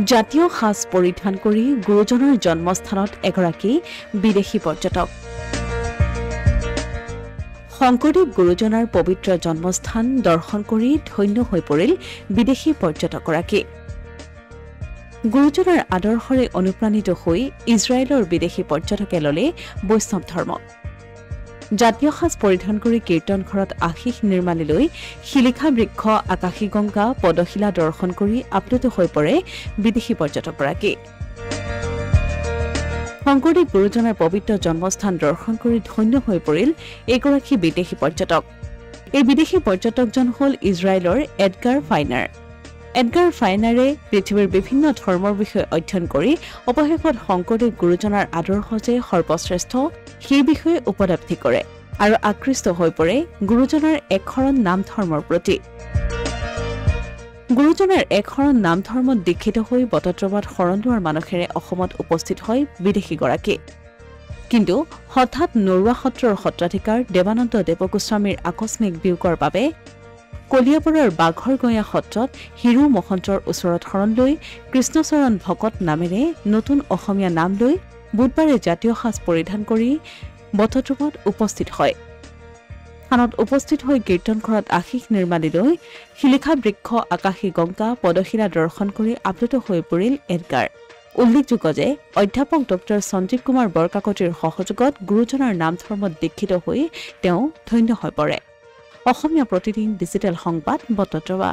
জাতীয় সাজ পৰিধান কৰি গুৰুজনৰ জন্মস্থানত এগৰাকী বিদেশী পৰ্যটক। শংকৰদেৱ গুৰুজনাৰ পবিত্ৰ জন্মস্থান দৰ্শন কৰি ধন্য হৈ পৰিল বিদেশী পৰ্যটকগৰাকী। গুৰুজনাৰ আদৰ্শৰে অনুপ্ৰাণিত হৈ ইজৰাইলৰ বিদেশী পৰ্যটকে ললে বৈষ্ণৱ ধৰ্ম। জাতীয় সাজ পৰিধান কৰি কীৰ্তন ঘৰত আশীষ নিৰ্মালী লৈ শিলিখা বৃক্ষ, আকাশী গংগা, পদশিলা দৰ্শন কৰি আপ্লুত হৈ পৰে বিদেশী পৰ্যটকগৰাকী। শংকৰদেৱ গুৰুজনাৰ পবিত্ৰ জন্মস্থান দৰ্শন কৰি ধন্য হৈ পৰিল এগৰাকী বিদেশী পৰ্যটক। এই বিদেশী পৰ্যটকজন হ'ল ইজৰাইলৰ এডগাৰ ফাইনাৰ। এডগাৰ ফাইনাৰে পৃথিৱীৰ বিভিন্ন ধৰ্মৰ বিষয়ে অধ্যয়ন কৰি অৱশেষত শংকৰদেৱ গুৰুজনাৰ আদৰ্শ যে সৰ্বশ্ৰেষ্ঠ সেই বিষয়ে উপলব্ধি কৰে আৰু আকৃষ্ট হৈ পৰে গুৰুজনাৰ একশৰণ নাম ধৰ্মৰ প্ৰতি। গুৰুজনাৰ একশৰণ নাম ধৰ্মত দীক্ষিত হৈ বটদ্ৰৱাত শৰণ লোৱাৰ মানসেৰে অসমত উপস্থিত হয় বিদেশীগৰাকী। কিন্তু হঠাৎ নৰুৱা সত্ৰৰ সত্ৰাধিকাৰ দেৱানন্দ দেৱগোস্বামীৰ আকস্মিক বিয়োগৰ বাবে কলিয়াবৰৰ বাঘৰগঞা সত্ৰত হিৰু মহন্তৰ ওচৰত শৰণ লৈ কৃষ্ণচৰণ ভকত নামেৰে নতুন অসমীয়া নাম লৈ বুধবাৰে জাতীয় সাজ পৰিধান কৰি বটদ্ৰৱাত উপস্থিত হয়। থানত উপস্থিত হৈ কীৰ্তন ঘৰত আশীষ নিৰ্মালী লৈ শিলিখা বৃক্ষ, আকাশী গংগা, পদশিলা দৰ্শন কৰি আপ্লুত হৈ পৰিল এডগাৰ। উল্লেখযোগ্য যে অধ্যাপক ডক্টৰ সঞ্জীৱ কুমাৰ বৰকাকতিৰ সহযোগত গুৰুজনাৰ নাম ধৰ্মত দীক্ষিত হৈ তেওঁ ধন্য হৈ পৰে। অসমীয়া প্ৰতিদিন ডিজিটেল সংবাদ, বটদ্ৰৱা।